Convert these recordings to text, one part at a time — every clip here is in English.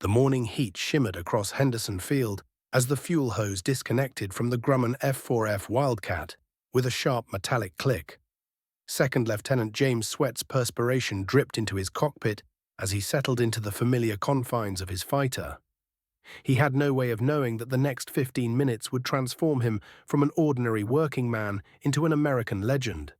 The morning heat shimmered across Henderson Field as the fuel hose disconnected from the Grumman F4F Wildcat with a sharp metallic click. Second Lieutenant James Sweat's perspiration dripped into his cockpit as he settled into the familiar confines of his fighter. He had no way of knowing that the next 15 minutes would transform him from an ordinary working man into an American legend.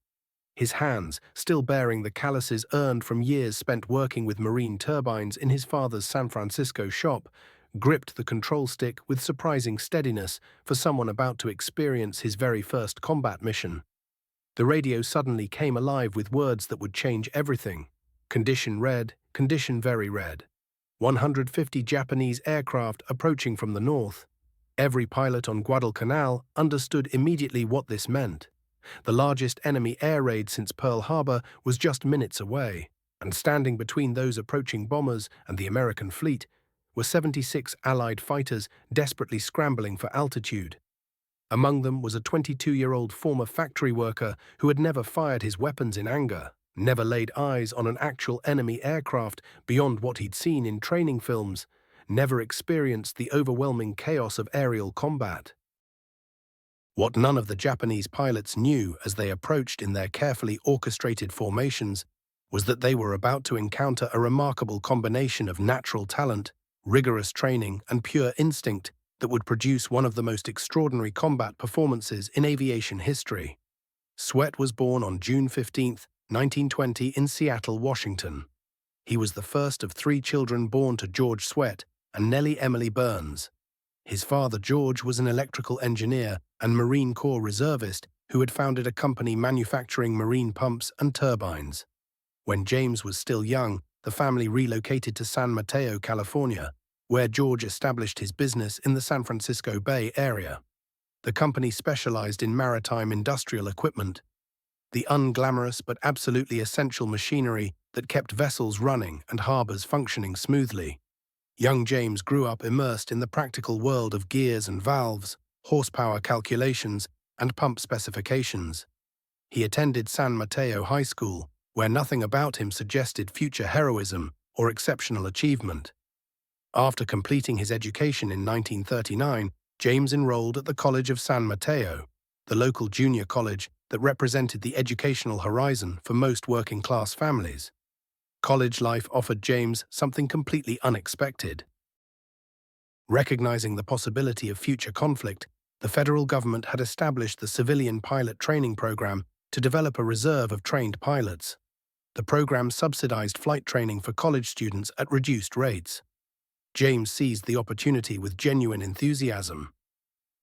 His hands, still bearing the calluses earned from years spent working with marine turbines in his father's San Francisco shop, gripped the control stick with surprising steadiness for someone about to experience his very first combat mission. The radio suddenly came alive with words that would change everything. Condition red, condition very red. 150 Japanese aircraft approaching from the north. Every pilot on Guadalcanal understood immediately what this meant. The largest enemy air raid since Pearl Harbor was just minutes away, and standing between those approaching bombers and the American fleet were 76 Allied fighters desperately scrambling for altitude. Among them was a 22-year-old former factory worker who had never fired his weapons in anger, never laid eyes on an actual enemy aircraft beyond what he'd seen in training films, never experienced the overwhelming chaos of aerial combat. What none of the Japanese pilots knew as they approached in their carefully orchestrated formations was that they were about to encounter a remarkable combination of natural talent, rigorous training, and pure instinct that would produce one of the most extraordinary combat performances in aviation history. Sweat was born on June 15, 1920, in Seattle, Washington. He was the first of 3 children born to George Sweat and Nellie Emily Burns. His father, George, was an electrical engineer and Marine Corps reservist who had founded a company manufacturing marine pumps and turbines. When James was still young, the family relocated to San Mateo, California, where George established his business in the San Francisco Bay Area. The company specialized in maritime industrial equipment, the unglamorous but absolutely essential machinery that kept vessels running and harbors functioning smoothly. Young James grew up immersed in the practical world of gears and valves, horsepower calculations, and pump specifications. He attended San Mateo High School, where nothing about him suggested future heroism or exceptional achievement. After completing his education in 1939, James enrolled at the College of San Mateo, the local junior college that represented the educational horizon for most working-class families. College life offered James something completely unexpected. Recognizing the possibility of future conflict, the federal government had established the Civilian Pilot Training Program to develop a reserve of trained pilots. The program subsidized flight training for college students at reduced rates. James seized the opportunity with genuine enthusiasm.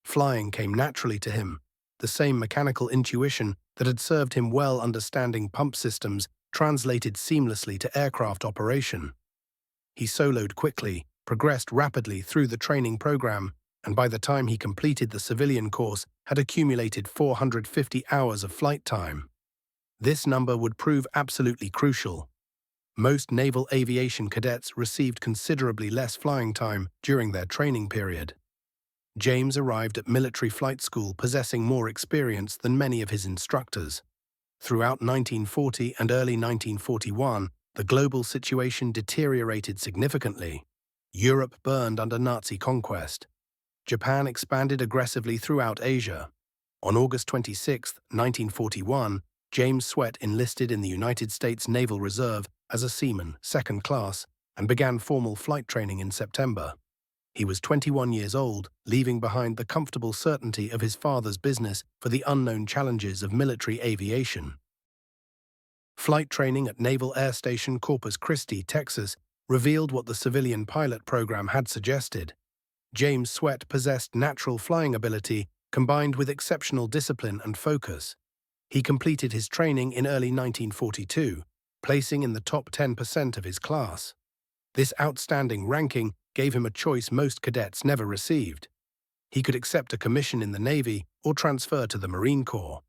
Flying came naturally to him, the same mechanical intuition that had served him well understanding pump systems translated seamlessly to aircraft operation. He soloed quickly, progressed rapidly through the training program, and by the time he completed the civilian course, had accumulated 450 hours of flight time. This number would prove absolutely crucial. Most naval aviation cadets received considerably less flying time during their training period. James arrived at military flight school possessing more experience than many of his instructors. Throughout 1940 and early 1941, the global situation deteriorated significantly. Europe burned under Nazi conquest. Japan expanded aggressively throughout Asia. On August 26, 1941, James Sweat enlisted in the United States Naval Reserve as a seaman, second class, and began formal flight training in September. He was 21 years old, leaving behind the comfortable certainty of his father's business for the unknown challenges of military aviation. Flight training at Naval Air Station Corpus Christi, Texas, revealed what the civilian pilot program had suggested. James Sweat possessed natural flying ability combined with exceptional discipline and focus. He completed his training in early 1942, placing in the top 10% of his class. This outstanding ranking gave him a choice most cadets never received. He could accept a commission in the Navy or transfer to the Marine Corps.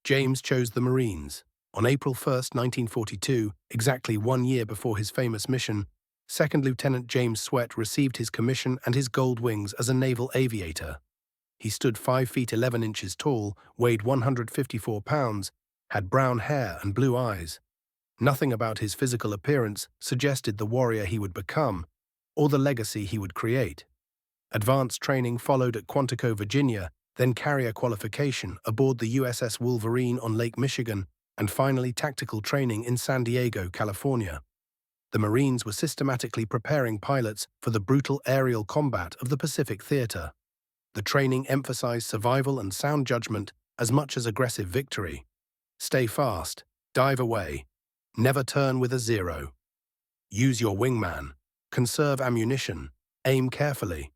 James chose the Marines. On April 1, 1942, exactly 1 year before his famous mission, Second Lieutenant James Sweat received his commission and his gold wings as a naval aviator. He stood 5 feet 11 inches tall, weighed 154 pounds, had brown hair and blue eyes. Nothing about his physical appearance suggested the warrior he would become, or the legacy he would create. Advanced training followed at Quantico, Virginia, then carrier qualification aboard the USS Wolverine on Lake Michigan, and finally tactical training in San Diego, California. The Marines were systematically preparing pilots for the brutal aerial combat of the Pacific Theater. The training emphasized survival and sound judgment as much as aggressive victory. Stay fast, dive away, never turn with a zero. Use your wingman, conserve ammunition, aim carefully.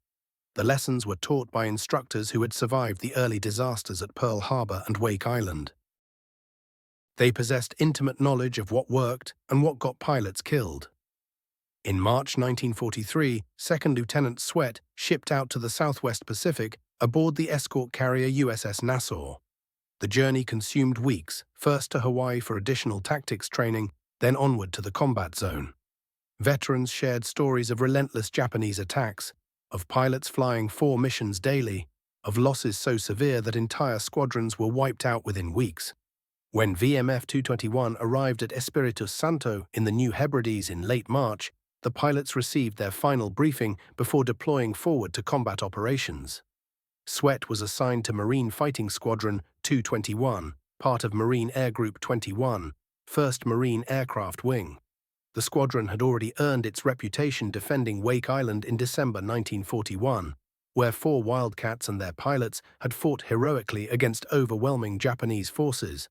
The lessons were taught by instructors who had survived the early disasters at Pearl Harbor and Wake Island. They possessed intimate knowledge of what worked and what got pilots killed. In March 1943, Second Lieutenant Sweat shipped out to the Southwest Pacific aboard the escort carrier USS Nassau. The journey consumed weeks, first to Hawaii for additional tactics training, then onward to the combat zone. Veterans shared stories of relentless Japanese attacks, of pilots flying 4 missions daily, of losses so severe that entire squadrons were wiped out within weeks. When VMF 221 arrived at Espiritu Santo in the New Hebrides in late March, the pilots received their final briefing before deploying forward to combat operations. Sweat was assigned to Marine Fighting Squadron 221, part of Marine Air Group 21, 1st Marine Aircraft Wing. The squadron had already earned its reputation defending Wake Island in December 1941, where 4 Wildcats and their pilots had fought heroically against overwhelming Japanese forces.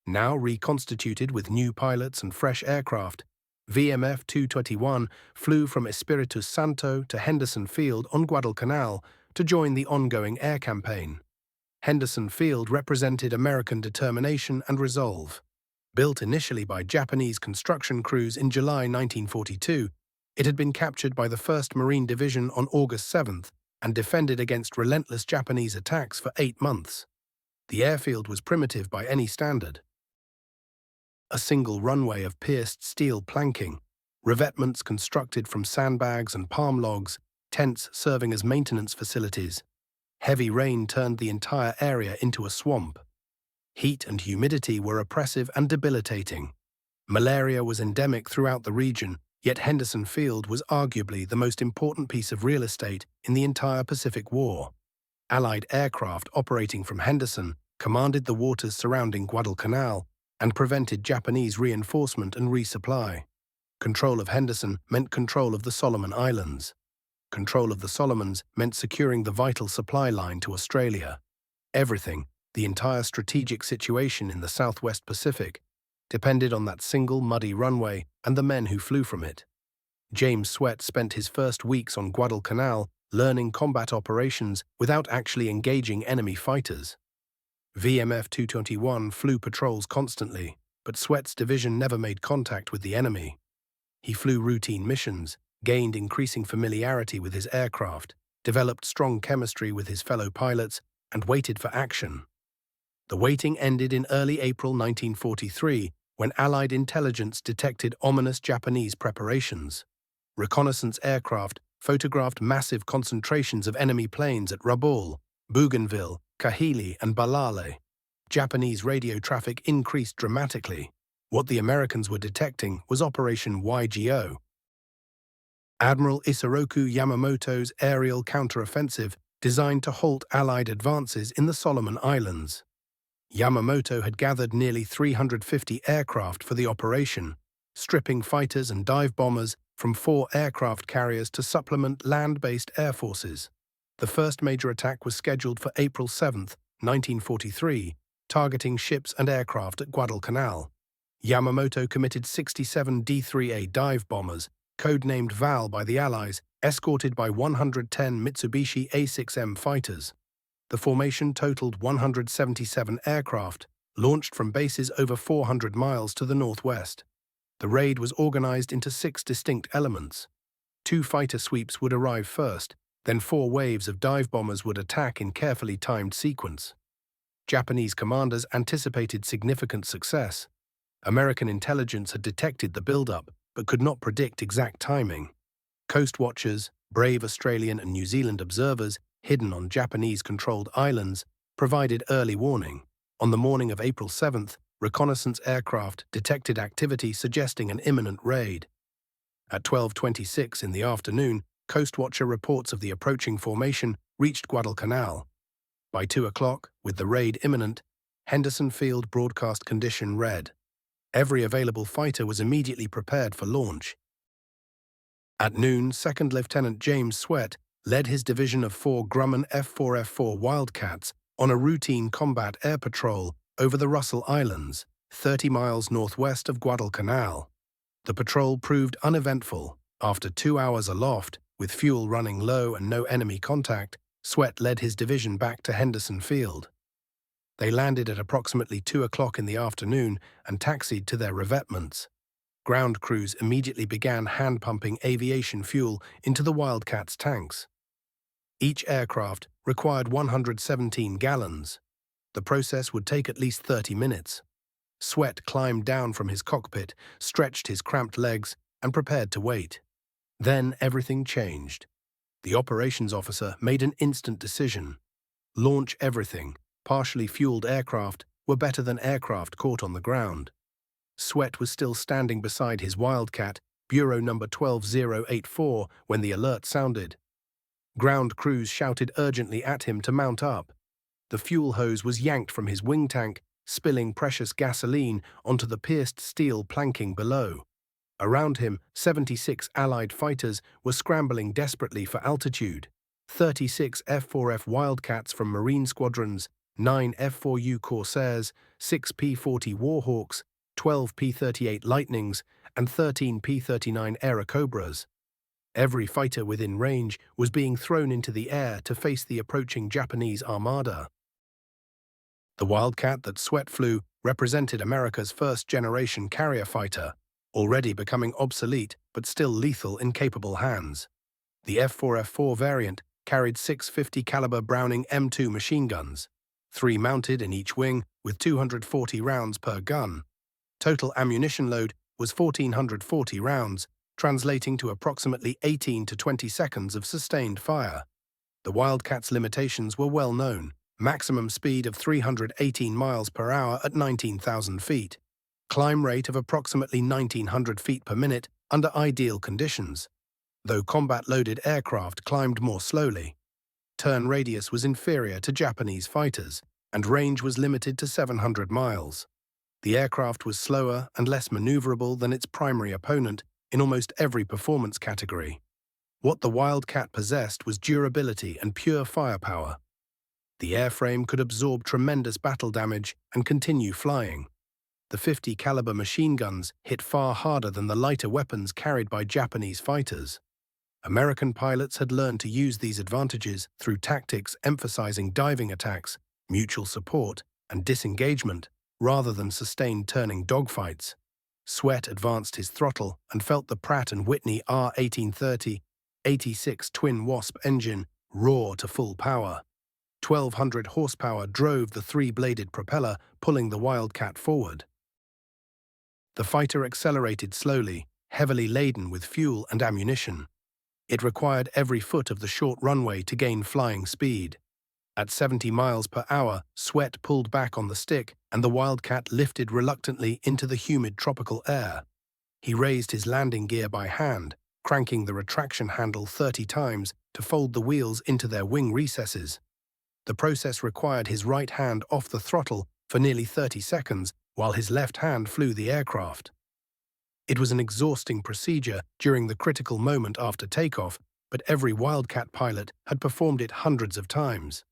Now reconstituted with new pilots and fresh aircraft, VMF 221 flew from Espiritu Santo to Henderson Field on Guadalcanal to join the ongoing air campaign. Henderson Field represented American determination and resolve. Built initially by Japanese construction crews in July 1942, it had been captured by the 1st Marine Division on August 7th and defended against relentless Japanese attacks for 8 months. The airfield was primitive by any standard. A single runway of pierced steel planking, revetments constructed from sandbags and palm logs, tents serving as maintenance facilities. Heavy rain turned the entire area into a swamp. Heat and humidity were oppressive and debilitating. Malaria was endemic throughout the region, yet Henderson Field was arguably the most important piece of real estate in the entire Pacific War. Allied aircraft operating from Henderson commanded the waters surrounding Guadalcanal and prevented Japanese reinforcement and resupply. Control of Henderson meant control of the Solomon Islands. Control of the Solomons meant securing the vital supply line to Australia. Everything, the entire strategic situation in the Southwest Pacific, depended on that single muddy runway and the men who flew from it. James Sweat spent his first weeks on Guadalcanal learning combat operations without actually engaging enemy fighters. VMF 221 flew patrols constantly, but Sweat's division never made contact with the enemy. He flew routine missions, gained increasing familiarity with his aircraft, developed strong chemistry with his fellow pilots, and waited for action. The waiting ended in early April 1943 when Allied intelligence detected ominous Japanese preparations. Reconnaissance aircraft photographed massive concentrations of enemy planes at Rabaul, Bougainville, Kahili, and Balale. Japanese radio traffic increased dramatically. What the Americans were detecting was Operation YGO. Admiral Isoroku Yamamoto's aerial counteroffensive designed to halt Allied advances in the Solomon Islands. Yamamoto had gathered nearly 350 aircraft for the operation, stripping fighters and dive bombers from 4 aircraft carriers to supplement land-based air forces. The first major attack was scheduled for April 7, 1943, targeting ships and aircraft at Guadalcanal. Yamamoto committed 67 D-3A dive bombers, codenamed Val by the Allies, escorted by 110 Mitsubishi A-6M fighters. The formation totaled 177 aircraft, launched from bases over 400 miles to the northwest. The raid was organized into 6 distinct elements. 2 fighter sweeps would arrive first, then 4 waves of dive bombers would attack in carefully timed sequence. Japanese commanders anticipated significant success. American intelligence had detected the buildup, but could not predict exact timing. Coast watchers, brave Australian and New Zealand observers, hidden on Japanese-controlled islands, provided early warning. On the morning of April 7th, reconnaissance aircraft detected activity suggesting an imminent raid. At 12:26 in the afternoon, Coastwatcher reports of the approaching formation reached Guadalcanal. By 2 o'clock, with the raid imminent, Henderson Field broadcast condition read. Every available fighter was immediately prepared for launch. At noon, Second Lieutenant James Sweat led his division of 4 Grumman F-4F-4 Wildcats on a routine combat air patrol over the Russell Islands, 30 miles northwest of Guadalcanal. The patrol proved uneventful. After 2 hours aloft, with fuel running low and no enemy contact, Sweat led his division back to Henderson Field. They landed at approximately 2 o'clock in the afternoon and taxied to their revetments. Ground crews immediately began hand-pumping aviation fuel into the Wildcats' tanks. Each aircraft required 117 gallons. The process would take at least 30 minutes. Sweat climbed down from his cockpit, stretched his cramped legs, and prepared to wait. Then everything changed. The operations officer made an instant decision. Launch everything. Partially fueled aircraft were better than aircraft caught on the ground. Sweat was still standing beside his Wildcat, Bureau number 12084, when the alert sounded. Ground crews shouted urgently at him to mount up. The fuel hose was yanked from his wing tank, spilling precious gasoline onto the pierced steel planking below. Around him, 76 Allied fighters were scrambling desperately for altitude. 36 F-4F Wildcats from Marine squadrons, 9 F-4U Corsairs, 6 P-40 Warhawks, 12 P-38 Lightnings, and 13 P-39 Airacobras. Every fighter within range was being thrown into the air to face the approaching Japanese armada. The Wildcat that Sweat flew represented America's first-generation carrier fighter, already becoming obsolete but still lethal in capable hands. The F-4F-4 variant carried 650 caliber Browning M2 machine guns, 3 mounted in each wing with 240 rounds per gun. Total ammunition load was 1,440 rounds, translating to approximately 18 to 20 seconds of sustained fire. The Wildcat's limitations were well known: maximum speed of 318 miles per hour at 19,000 feet. Climb rate of approximately 1,900 feet per minute under ideal conditions, though combat-loaded aircraft climbed more slowly. Turn radius was inferior to Japanese fighters, and range was limited to 700 miles. The aircraft was slower and less maneuverable than its primary opponent in almost every performance category. What the Wildcat possessed was durability and pure firepower. The airframe could absorb tremendous battle damage and continue flying. The 50 caliber machine guns hit far harder than the lighter weapons carried by Japanese fighters. American pilots had learned to use these advantages through tactics emphasizing diving attacks, mutual support, and disengagement, rather than sustained turning dogfights. Sweat advanced his throttle and felt the Pratt & Whitney R1830 86 twin Wasp engine roar to full power. 1,200 horsepower drove the 3-bladed propeller, pulling the Wildcat forward. The fighter accelerated slowly, heavily laden with fuel and ammunition. It required every foot of the short runway to gain flying speed. At 70 miles per hour, Sweat pulled back on the stick, and the Wildcat lifted reluctantly into the humid tropical air. He raised his landing gear by hand, cranking the retraction handle 30 times to fold the wheels into their wing recesses. The process required his right hand off the throttle for nearly 30 seconds, while his left hand flew the aircraft. It was an exhausting procedure during the critical moment after takeoff, but every Wildcat pilot had performed it hundreds of times.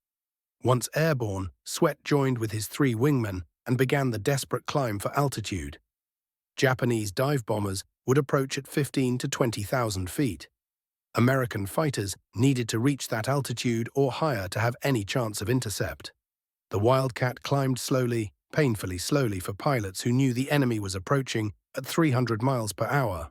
Once airborne, Sweat joined with his 3 wingmen and began the desperate climb for altitude. Japanese dive bombers would approach at 15 to 20,000 feet. American fighters needed to reach that altitude or higher to have any chance of intercept. The Wildcat climbed slowly, painfully slowly for pilots who knew the enemy was approaching at 300 miles per hour.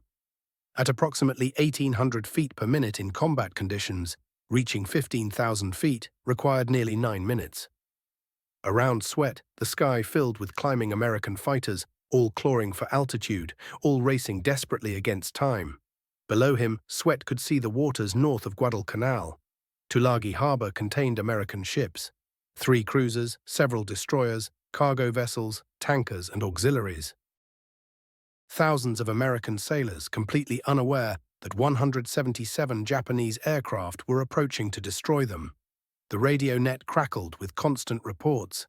At approximately 1,800 feet per minute in combat conditions, reaching 15,000 feet required nearly 9 minutes. Around Sweat, the sky filled with climbing American fighters, all clawing for altitude, all racing desperately against time. Below him, Sweat could see the waters north of Guadalcanal. Tulagi Harbor contained American ships: 3 cruisers, several destroyers, cargo vessels, tankers, and auxiliaries. Thousands of American sailors, completely unaware that 177 Japanese aircraft were approaching to destroy them. The radio net crackled with constant reports.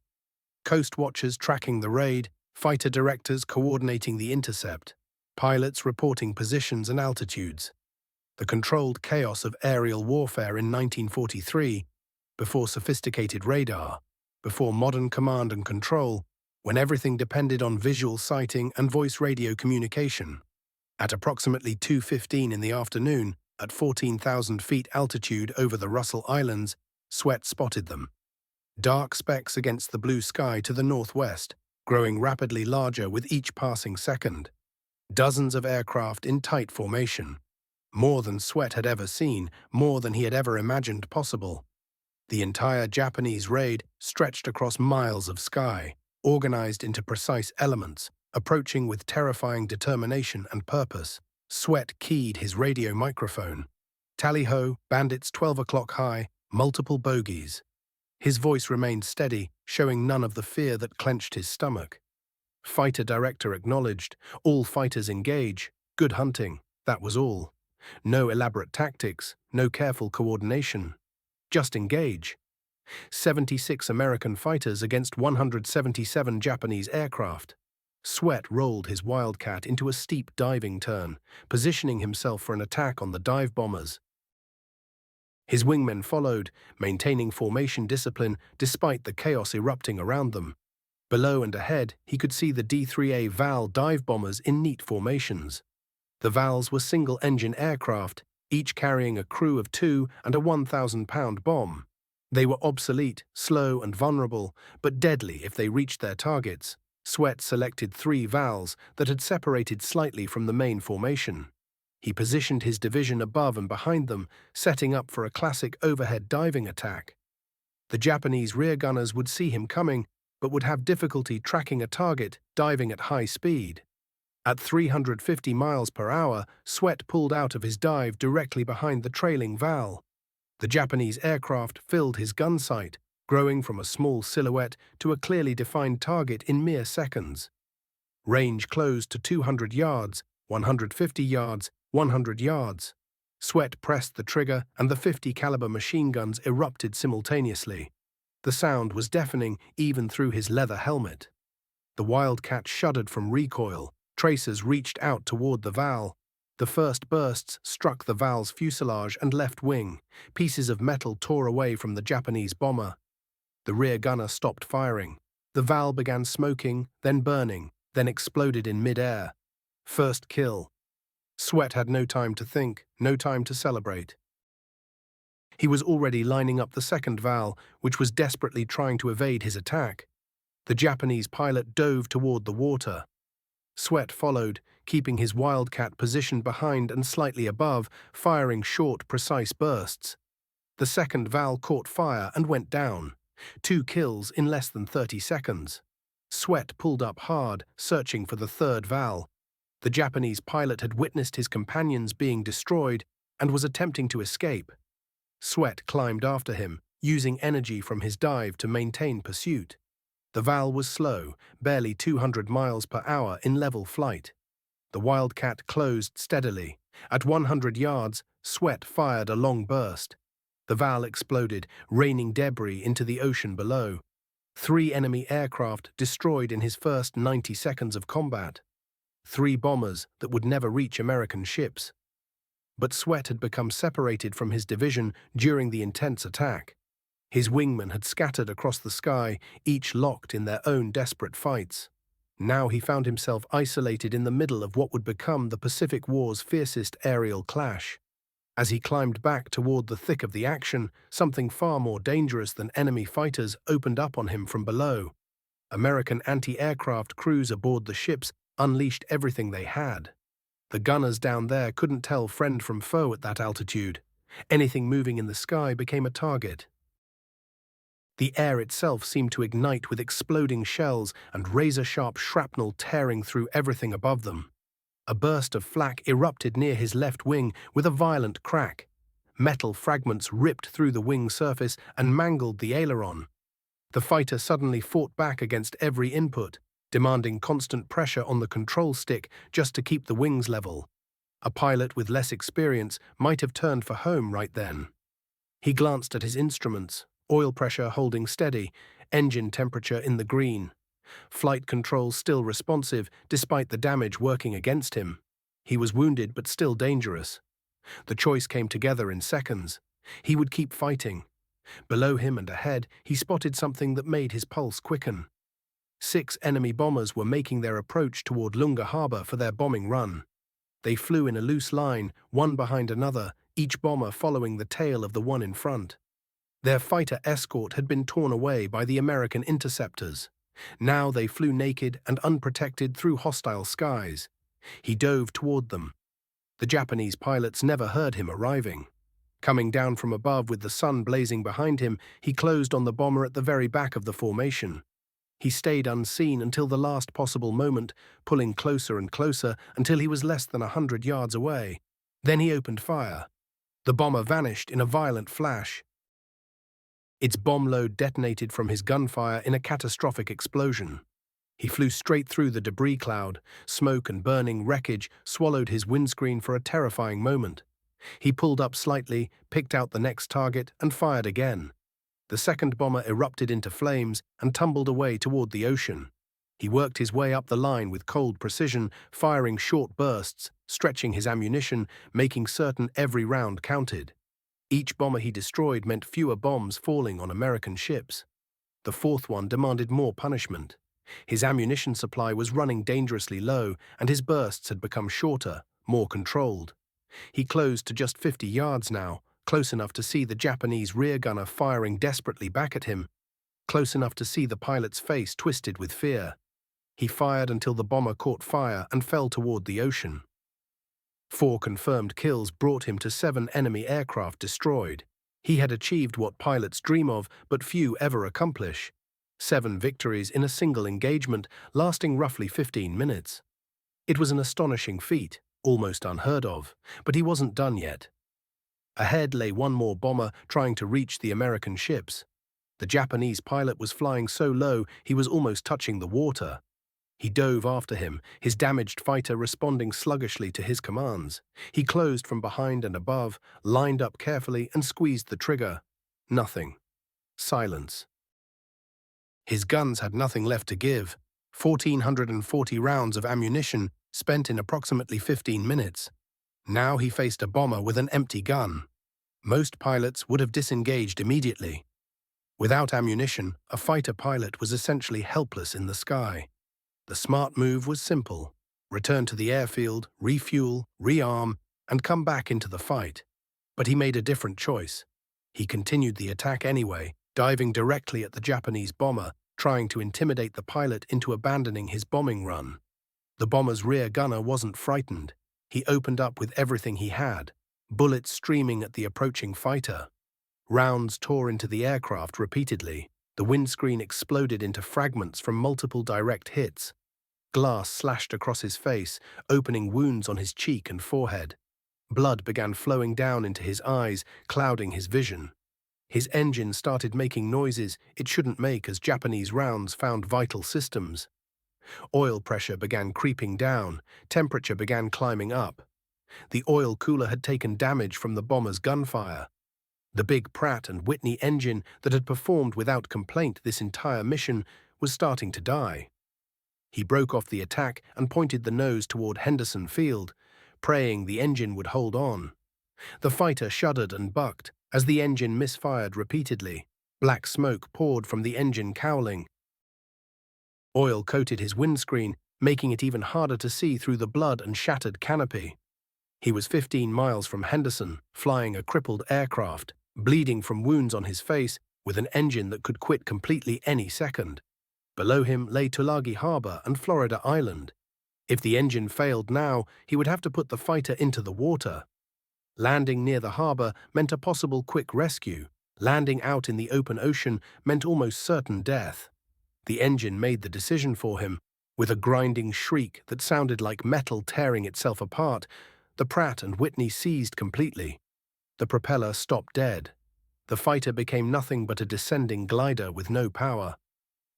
Coast watchers tracking the raid, fighter directors coordinating the intercept, pilots reporting positions and altitudes. The controlled chaos of aerial warfare in 1943, before sophisticated radar, before modern command and control, when everything depended on visual sighting and voice radio communication. At approximately 2:15 in the afternoon, at 14,000 feet altitude over the Russell Islands, Sweat spotted them. Dark specks against the blue sky to the northwest, growing rapidly larger with each passing second. Dozens of aircraft in tight formation. More than Sweat had ever seen, more than he had ever imagined possible. The entire Japanese raid stretched across miles of sky, organized into precise elements, approaching with terrifying determination and purpose. Sweat keyed his radio microphone. Tally-ho, bandits 12 o'clock high, multiple bogeys. His voice remained steady, showing none of the fear that clenched his stomach. Fighter director acknowledged. All fighters engage. Good hunting, that was all. No elaborate tactics, no careful coordination. Just engage. 76 American fighters against 177 Japanese aircraft. Sweat rolled his Wildcat into a steep diving turn, positioning himself for an attack on the dive bombers. His wingmen followed, maintaining formation discipline despite the chaos erupting around them. Below and ahead, he could see the D-3A VAL dive bombers in neat formations. The VALs were single-engine aircraft, each carrying a crew of 2 and a 1,000-pound bomb. They were obsolete, slow and vulnerable, but deadly if they reached their targets. Sweat selected 3 VALs that had separated slightly from the main formation. He positioned his division above and behind them, setting up for a classic overhead diving attack. The Japanese rear gunners would see him coming, but would have difficulty tracking a target diving at high speed. At 350 miles per hour, Sweat pulled out of his dive directly behind the trailing VAL. The Japanese aircraft filled his gun sight, growing from a small silhouette to a clearly defined target in mere seconds. Range closed to 200 yards, 150 yards, 100 yards. Sweat pressed the trigger and the 50 caliber machine guns erupted simultaneously. The sound was deafening even through his leather helmet. The Wildcat shuddered from recoil. Tracers reached out toward the VAL. The first bursts struck the VAL's fuselage and left wing. Pieces of metal tore away from the Japanese bomber. The rear gunner stopped firing. The VAL began smoking, then burning, then exploded in mid-air. First kill. Sweat had no time to think, no time to celebrate. He was already lining up the second VAL, which was desperately trying to evade his attack. The Japanese pilot dove toward the water. Sweat followed, keeping his Wildcat positioned behind and slightly above, firing short, precise bursts. The second VAL caught fire and went down. 2 kills in less than 30 seconds. Sweat pulled up hard, searching for the third VAL. The Japanese pilot had witnessed his companions being destroyed and was attempting to escape. Sweat climbed after him, using energy from his dive to maintain pursuit. The VAL was slow, barely 200 miles per hour in level flight. The Wildcat closed steadily. At 100 yards, Sweat fired a long burst. The VAL exploded, raining debris into the ocean below. 3 enemy aircraft destroyed in his first 90 seconds of combat. 3 bombers that would never reach American ships. But Sweat had become separated from his division during the intense attack. His wingmen had scattered across the sky, each locked in their own desperate fights. Now he found himself isolated in the middle of what would become the Pacific War's fiercest aerial clash. As he climbed back toward the thick of the action, something far more dangerous than enemy fighters opened up on him from below. American anti-aircraft crews aboard the ships unleashed everything they had. The gunners down there couldn't tell friend from foe at that altitude. Anything moving in the sky became a target. The air itself seemed to ignite with exploding shells and razor-sharp shrapnel tearing through everything above them. A burst of flak erupted near his left wing with a violent crack. Metal fragments ripped through the wing surface and mangled the aileron. The fighter suddenly fought back against every input, demanding constant pressure on the control stick just to keep the wings level. A pilot with less experience might have turned for home right then. He glanced at his instruments, oil pressure holding steady, engine temperature in the green. Flight controls still responsive despite the damage working against him. He was wounded but still dangerous. The choice came together in seconds. He would keep fighting. Below him and ahead, he spotted something that made his pulse quicken. 6 enemy bombers were making their approach toward Lunga Harbor for their bombing run. They flew in a loose line, one behind another, each bomber following the tail of the one in front. Their fighter escort had been torn away by the American interceptors. Now they flew naked and unprotected through hostile skies. He dove toward them. The Japanese pilots never heard him arriving. Coming down from above with the sun blazing behind him, he closed on the bomber at the very back of the formation. He stayed unseen until the last possible moment, pulling closer and closer until he was less than 100 yards away. Then he opened fire. The bomber vanished in a violent flash. Its bomb load detonated from his gunfire in a catastrophic explosion. He flew straight through the debris cloud. Smoke and burning wreckage swallowed his windscreen for a terrifying moment. He pulled up slightly, picked out the next target, and fired again. The second bomber erupted into flames and tumbled away toward the ocean. He worked his way up the line with cold precision, firing short bursts, stretching his ammunition, making certain every round counted. Each bomber he destroyed meant fewer bombs falling on American ships. The fourth one demanded more punishment. His ammunition supply was running dangerously low, and his bursts had become shorter, more controlled. He closed to just 50 yards now, close enough to see the Japanese rear gunner firing desperately back at him, close enough to see the pilot's face twisted with fear. He fired until the bomber caught fire and fell toward the ocean. 4 confirmed kills brought him to 7 enemy aircraft destroyed. He had achieved what pilots dream of, but few ever accomplish. 7 victories in a single engagement, lasting roughly 15 minutes. It was an astonishing feat, almost unheard of, but he wasn't done yet. Ahead lay one more bomber trying to reach the American ships. The Japanese pilot was flying so low he was almost touching the water. He dove after him, his damaged fighter responding sluggishly to his commands. He closed from behind and above, lined up carefully and squeezed the trigger. Nothing. Silence. His guns had nothing left to give. 1,440 rounds of ammunition spent in approximately 15 minutes. Now he faced a bomber with an empty gun. Most pilots would have disengaged immediately. Without ammunition, a fighter pilot was essentially helpless in the sky. The smart move was simple: return to the airfield, refuel, rearm, and come back into the fight. But he made a different choice. He continued the attack anyway, diving directly at the Japanese bomber, trying to intimidate the pilot into abandoning his bombing run. The bomber's rear gunner wasn't frightened. He opened up with everything he had, bullets streaming at the approaching fighter. Rounds tore into the aircraft repeatedly. The windscreen exploded into fragments from multiple direct hits. Glass slashed across his face, opening wounds on his cheek and forehead. Blood began flowing down into his eyes, clouding his vision. His engine started making noises it shouldn't make as Japanese rounds found vital systems. Oil pressure began creeping down, temperature began climbing up. The oil cooler had taken damage from the bomber's gunfire. The big Pratt & Whitney engine that had performed without complaint this entire mission was starting to die. He broke off the attack and pointed the nose toward Henderson Field, praying the engine would hold on. The fighter shuddered and bucked as the engine misfired repeatedly. Black smoke poured from the engine cowling. Oil coated his windscreen, making it even harder to see through the blood and shattered canopy. He was 15 miles from Henderson, flying a crippled aircraft, bleeding from wounds on his face, with an engine that could quit completely any second. Below him lay Tulagi Harbor and Florida Island. If the engine failed now, he would have to put the fighter into the water. Landing near the harbor meant a possible quick rescue. Landing out in the open ocean meant almost certain death. The engine made the decision for him. With a grinding shriek that sounded like metal tearing itself apart, the Pratt & Whitney seized completely. The propeller stopped dead. The fighter became nothing but a descending glider with no power.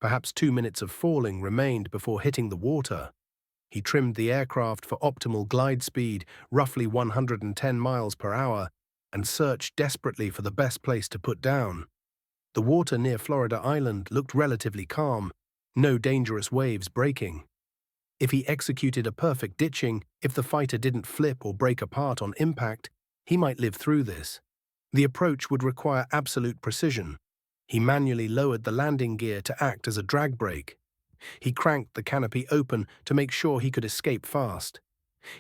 Perhaps 2 minutes of falling remained before hitting the water. He trimmed the aircraft for optimal glide speed, roughly 110 miles per hour, and searched desperately for the best place to put down. The water near Florida Island looked relatively calm, no dangerous waves breaking. If he executed a perfect ditching, if the fighter didn't flip or break apart on impact, he might live through this. The approach would require absolute precision. He manually lowered the landing gear to act as a drag brake. He cranked the canopy open to make sure he could escape fast.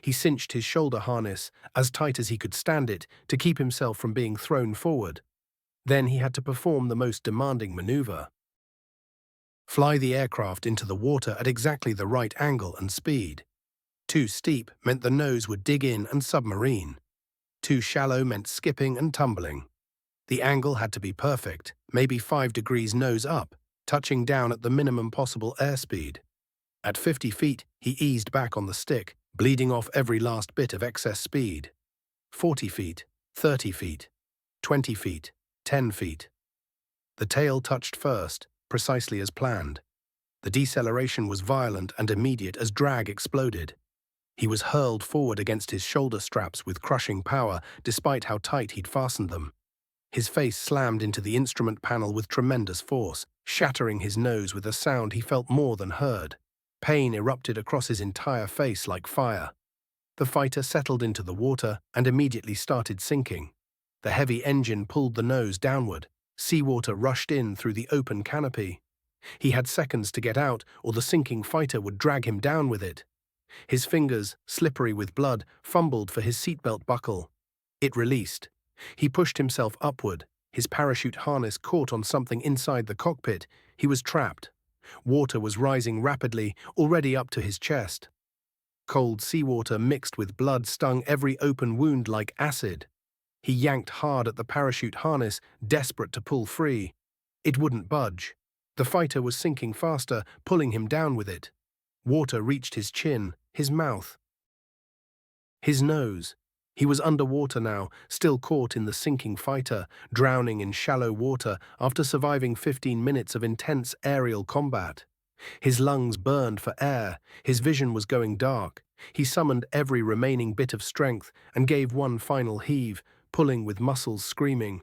He cinched his shoulder harness as tight as he could stand it to keep himself from being thrown forward. Then he had to perform the most demanding maneuver. Fly the aircraft into the water at exactly the right angle and speed. Too steep meant the nose would dig in and submarine. Too shallow meant skipping and tumbling. The angle had to be perfect, maybe 5 degrees nose up, touching down at the minimum possible airspeed. At 50 feet, he eased back on the stick, bleeding off every last bit of excess speed. 40 feet, 30 feet, 20 feet, 10 feet. The tail touched first, precisely as planned. The deceleration was violent and immediate as drag exploded. He was hurled forward against his shoulder straps with crushing power, despite how tight he'd fastened them. His face slammed into the instrument panel with tremendous force, shattering his nose with a sound he felt more than heard. Pain erupted across his entire face like fire. The fighter settled into the water and immediately started sinking. The heavy engine pulled the nose downward. Seawater rushed in through the open canopy. He had seconds to get out, or the sinking fighter would drag him down with it. His fingers, slippery with blood, fumbled for his seatbelt buckle. It released. He pushed himself upward. His parachute harness caught on something inside the cockpit. He was trapped. Water was rising rapidly, already up to his chest. Cold seawater mixed with blood stung every open wound like acid. He yanked hard at the parachute harness, desperate to pull free. It wouldn't budge. The fighter was sinking faster, pulling him down with it. Water reached his chin, his mouth, his nose. He was underwater now, still caught in the sinking fighter, drowning in shallow water after surviving 15 minutes of intense aerial combat. His lungs burned for air, his vision was going dark. He summoned every remaining bit of strength and gave one final heave, pulling with muscles screaming.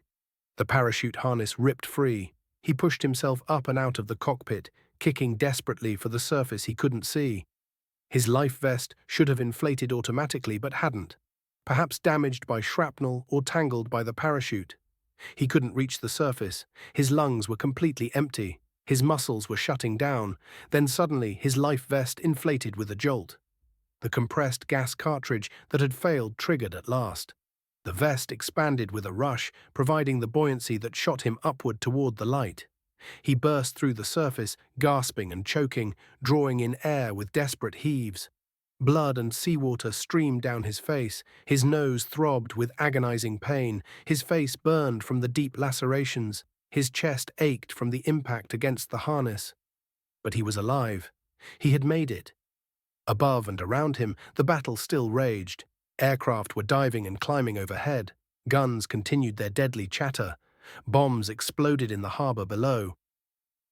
The parachute harness ripped free. He pushed himself up and out of the cockpit, kicking desperately for the surface he couldn't see. His life vest should have inflated automatically but hadn't, perhaps damaged by shrapnel or tangled by the parachute. He couldn't reach the surface. His lungs were completely empty. His muscles were shutting down. Then suddenly his life vest inflated with a jolt. The compressed gas cartridge that had failed triggered at last. The vest expanded with a rush, providing the buoyancy that shot him upward toward the light. He burst through the surface, gasping and choking, drawing in air with desperate heaves. Blood and seawater streamed down his face. His nose throbbed with agonizing pain. His face burned from the deep lacerations. His chest ached from the impact against the harness. But he was alive. He had made it. Above and around him, the battle still raged. Aircraft were diving and climbing overhead. Guns continued their deadly chatter. Bombs exploded in the harbor below.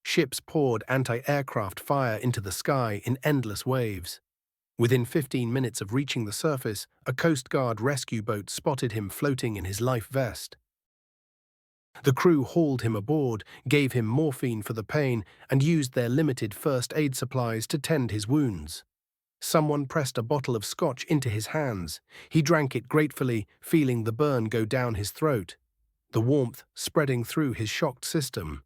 Ships poured anti-aircraft fire into the sky in endless waves. Within 15 minutes of reaching the surface, a Coast Guard rescue boat spotted him floating in his life vest. The crew hauled him aboard, gave him morphine for the pain, and used their limited first aid supplies to tend his wounds. Someone pressed a bottle of scotch into his hands. He drank it gratefully, feeling the burn go down his throat, the warmth spreading through his shocked system.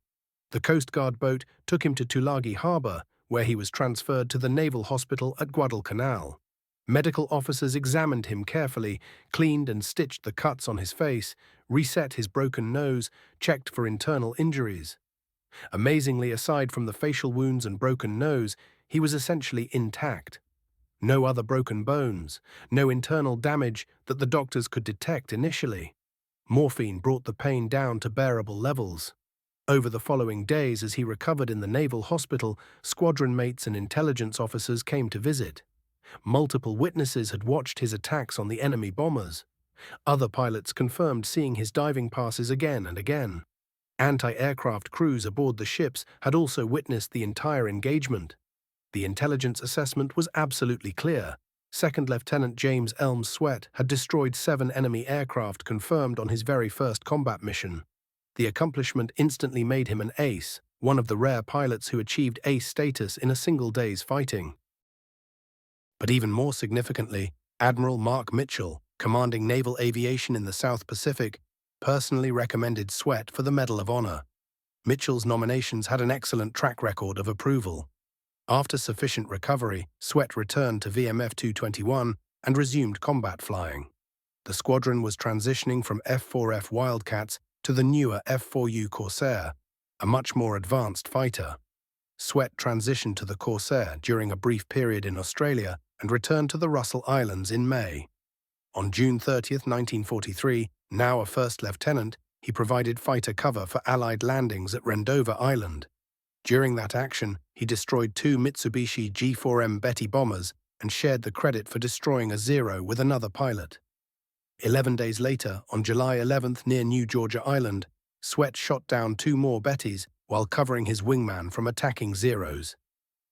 The Coast Guard boat took him to Tulagi Harbor, where he was transferred to the Naval Hospital at Guadalcanal. Medical officers examined him carefully, cleaned and stitched the cuts on his face, reset his broken nose, checked for internal injuries. Amazingly, aside from the facial wounds and broken nose, he was essentially intact. No other broken bones, no internal damage that the doctors could detect initially. Morphine brought the pain down to bearable levels. Over the following days, as he recovered in the Naval Hospital, squadron mates and intelligence officers came to visit. Multiple witnesses had watched his attacks on the enemy bombers. Other pilots confirmed seeing his diving passes again and again. Anti-aircraft crews aboard the ships had also witnessed the entire engagement. The intelligence assessment was absolutely clear. Second Lieutenant James Elms Sweat had destroyed 7 enemy aircraft confirmed on his very first combat mission. The accomplishment instantly made him an ace, one of the rare pilots who achieved ace status in a single day's fighting. But even more significantly, Admiral Mark Mitchell, commanding naval aviation in the South Pacific, personally recommended Sweat for the Medal of Honor. Mitchell's nominations had an excellent track record of approval. After sufficient recovery, Sweat returned to VMF 221 and resumed combat flying. The squadron was transitioning from F-4F Wildcats to the newer F-4U Corsair, a much more advanced fighter. Sweat transitioned to the Corsair during a brief period in Australia and returned to the Russell Islands in May. On June 30, 1943, now a first lieutenant, he provided fighter cover for Allied landings at Rendova Island. During that action, he destroyed 2 Mitsubishi G4M Betty bombers and shared the credit for destroying a Zero with another pilot. 11 days later, on July 11th near New Georgia Island, Sweat shot down 2 more Bettys while covering his wingman from attacking Zeros.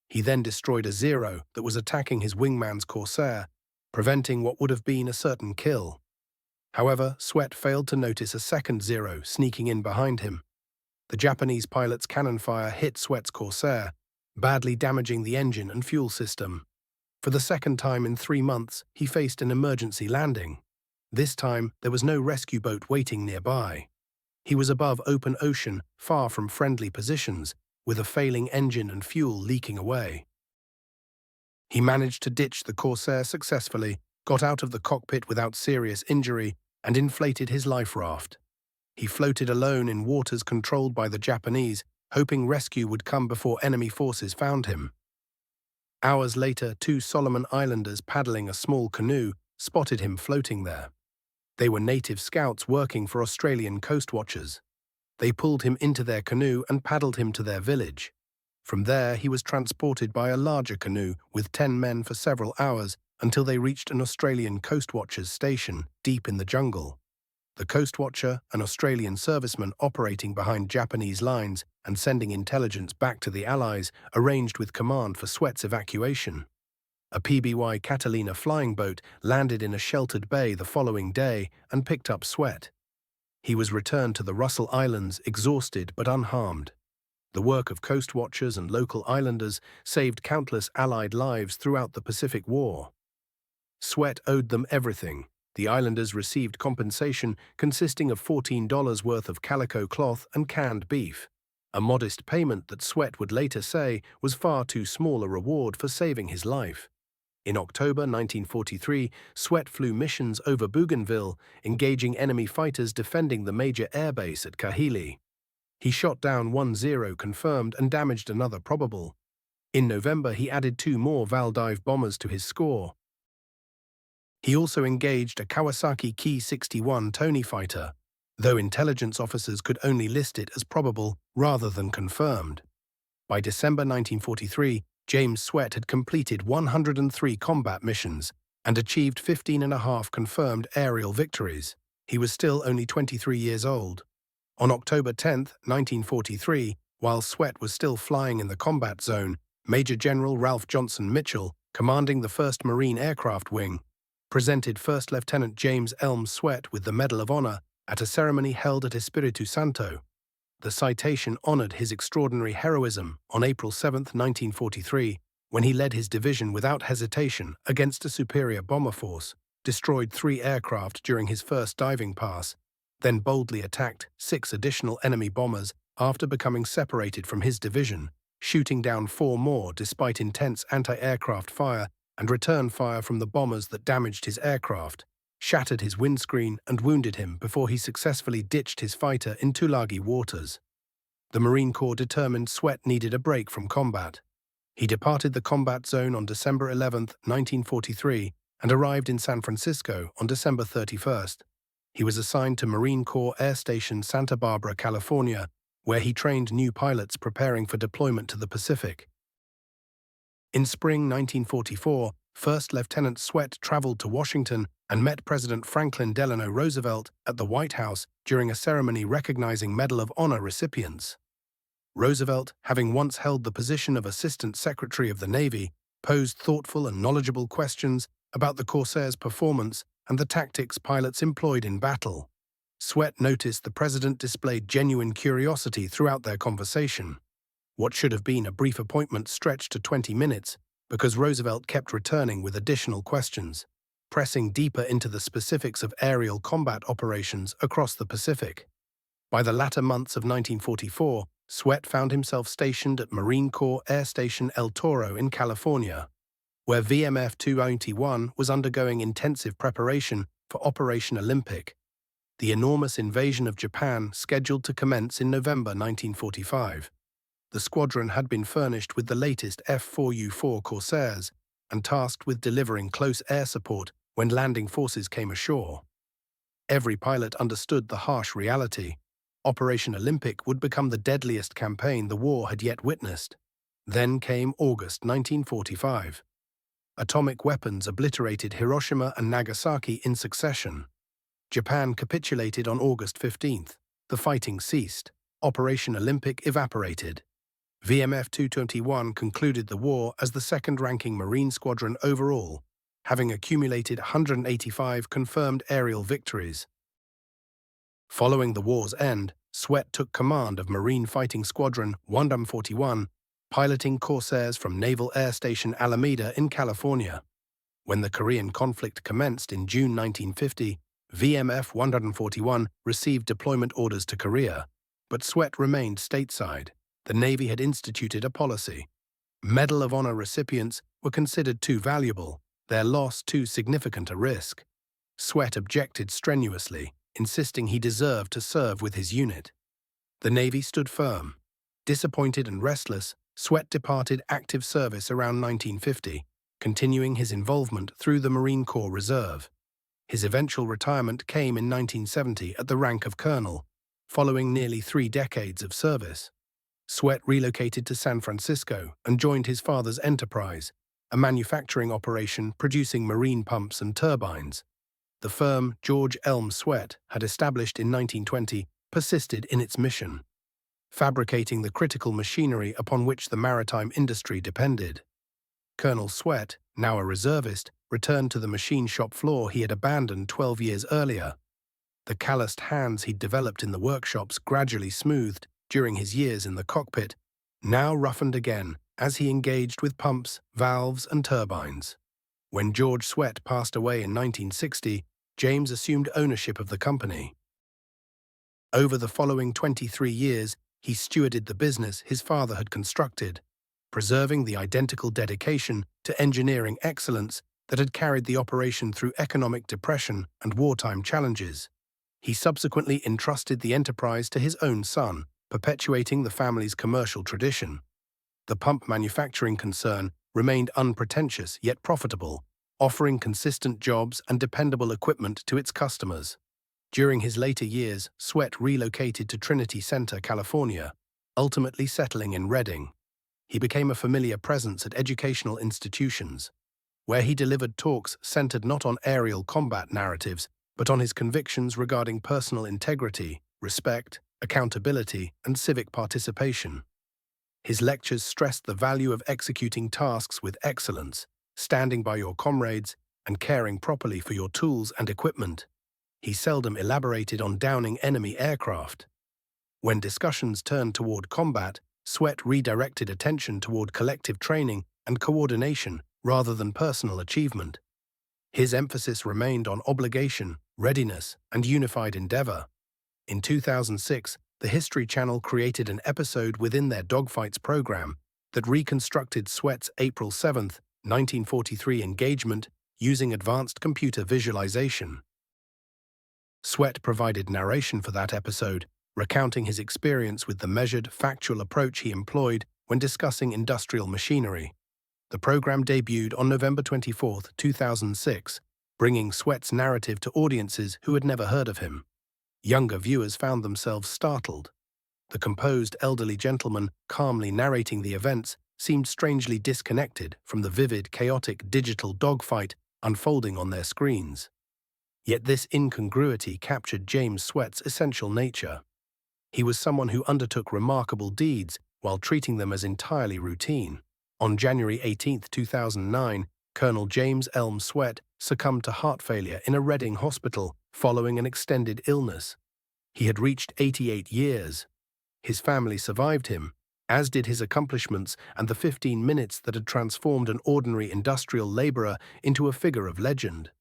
He then destroyed a Zero that was attacking his wingman's Corsair, preventing what would have been a certain kill. However, Sweat failed to notice a second Zero sneaking in behind him. The Japanese pilot's cannon fire hit Sweat's Corsair, badly damaging the engine and fuel system. For the second time in 3 months, he faced an emergency landing. This time, there was no rescue boat waiting nearby. He was above open ocean, far from friendly positions, with a failing engine and fuel leaking away. He managed to ditch the Corsair successfully, got out of the cockpit without serious injury, and inflated his life raft. He floated alone in waters controlled by the Japanese, hoping rescue would come before enemy forces found him. Hours later, 2 Solomon Islanders paddling a small canoe spotted him floating there. They were native scouts working for Australian coast watchers. They pulled him into their canoe and paddled him to their village. From there, he was transported by a larger canoe with 10 men for several hours until they reached an Australian coast watcher's station deep in the jungle. The coast watcher, an Australian serviceman operating behind Japanese lines and sending intelligence back to the Allies, arranged with command for Sweat's evacuation. A PBY Catalina flying boat landed in a sheltered bay the following day and picked up Sweat. He was returned to the Russell Islands exhausted but unharmed. The work of coast watchers and local islanders saved countless Allied lives throughout the Pacific War. Sweat owed them everything. The islanders received compensation consisting of $14 worth of calico cloth and canned beef, a modest payment that Sweat would later say was far too small a reward for saving his life. In October 1943, Sweat flew missions over Bougainville, engaging enemy fighters defending the major airbase at Kahili. He shot down 1 Zero confirmed and damaged another probable. In November, he added 2 more Valdive bombers to his score. He also engaged a Kawasaki Ki-61 Tony fighter, though intelligence officers could only list it as probable rather than confirmed. By December 1943, James Sweat had completed 103 combat missions and achieved 15.5 confirmed aerial victories. He was still only 23 years old. On October 10, 1943, while Sweat was still flying in the combat zone, Major General Ralph Johnson Mitchell, commanding the 1st Marine Aircraft Wing, presented First Lieutenant James Elms Sweat with the Medal of Honor at a ceremony held at Espiritu Santo. The citation honored his extraordinary heroism on April 7, 1943, when he led his division without hesitation against a superior bomber force, destroyed 3 aircraft during his first diving pass, then boldly attacked 6 additional enemy bombers after becoming separated from his division, shooting down 4 more despite intense anti-aircraft fire and return fire from the bombers that damaged his aircraft, shattered his windscreen and wounded him before he successfully ditched his fighter in Tulagi waters. The Marine Corps determined Sweat needed a break from combat. He departed the combat zone on December 11, 1943, and arrived in San Francisco on December 31st. He was assigned to Marine Corps Air Station Santa Barbara, California, where he trained new pilots preparing for deployment to the Pacific. In spring 1944, First Lieutenant Sweat traveled to Washington and met President Franklin Delano Roosevelt at the White House during a ceremony recognizing Medal of Honor recipients. Roosevelt, having once held the position of Assistant Secretary of the Navy, posed thoughtful and knowledgeable questions about the Corsairs' performance and the tactics pilots employed in battle. Sweat noticed the president displayed genuine curiosity throughout their conversation. What should have been a brief appointment stretched to 20 minutes because Roosevelt kept returning with additional questions, pressing deeper into the specifics of aerial combat operations across the Pacific. By the latter months of 1944, Sweat found himself stationed at Marine Corps Air Station El Toro in California, where VMF 291 was undergoing intensive preparation for Operation Olympic, the enormous invasion of Japan scheduled to commence in November 1945. The squadron had been furnished with the latest F-4U-4 Corsairs and tasked with delivering close air support when landing forces came ashore. Every pilot understood the harsh reality. Operation Olympic would become the deadliest campaign the war had yet witnessed. Then came August 1945. Atomic weapons obliterated Hiroshima and Nagasaki in succession. Japan capitulated on August 15th. The fighting ceased. Operation Olympic evaporated. VMF 221 concluded the war as the second-ranking Marine squadron overall, having accumulated 185 confirmed aerial victories. Following the war's end, Sweat took command of Marine Fighting Squadron 141, piloting Corsairs from Naval Air Station Alameda in California. When the Korean conflict commenced in June 1950, VMF 141 received deployment orders to Korea, but Sweat remained stateside. The Navy had instituted a policy. Medal of Honor recipients were considered too valuable, their loss too significant a risk. Sweat objected strenuously, insisting he deserved to serve with his unit. The Navy stood firm. Disappointed and restless, Sweat departed active service around 1950, continuing his involvement through the Marine Corps Reserve. His eventual retirement came in 1970 at the rank of colonel, following nearly 3 decades of service. Sweat relocated to San Francisco and joined his father's enterprise, a manufacturing operation producing marine pumps and turbines. The firm George Elm Sweat had established in 1920 persisted in its mission, fabricating the critical machinery upon which the maritime industry depended. Colonel Sweat, now a reservist, returned to the machine shop floor he had abandoned 12 years earlier. The calloused hands he'd developed in the workshops gradually smoothed during his years in the cockpit, now roughened again as he engaged with pumps, valves, and turbines. When George Sweat passed away in 1960, James assumed ownership of the company. Over the following 23 years, he stewarded the business his father had constructed, preserving the identical dedication to engineering excellence that had carried the operation through economic depression and wartime challenges. He subsequently entrusted the enterprise to his own son, perpetuating the family's commercial tradition. The pump manufacturing concern remained unpretentious yet profitable, offering consistent jobs and dependable equipment to its customers. During his later years, Sweat relocated to Trinity Center, California, ultimately settling in Redding. He became a familiar presence at educational institutions, where he delivered talks centered not on aerial combat narratives, but on his convictions regarding personal integrity, respect, accountability, and civic participation. His lectures stressed the value of executing tasks with excellence, standing by your comrades, and caring properly for your tools and equipment. He seldom elaborated on downing enemy aircraft. When discussions turned toward combat, Sweat redirected attention toward collective training and coordination rather than personal achievement. His emphasis remained on obligation, readiness, and unified endeavor. In 2006, the History Channel created an episode within their Dogfights program that reconstructed Sweat's April 7, 1943 engagement using advanced computer visualization. Sweat provided narration for that episode, recounting his experience with the measured, factual approach he employed when discussing industrial machinery. The program debuted on November 24, 2006, bringing Sweat's narrative to audiences who had never heard of him. Younger viewers found themselves startled. The composed elderly gentleman calmly narrating the events seemed strangely disconnected from the vivid, chaotic digital dogfight unfolding on their screens. Yet this incongruity captured James Sweat's essential nature. He was someone who undertook remarkable deeds while treating them as entirely routine. On January 18, 2009, Colonel James Elm Sweat succumbed to heart failure in a Reading hospital following an extended illness. He had reached 88 years. His family survived him, as did his accomplishments and the 15 minutes that had transformed an ordinary industrial laborer into a figure of legend.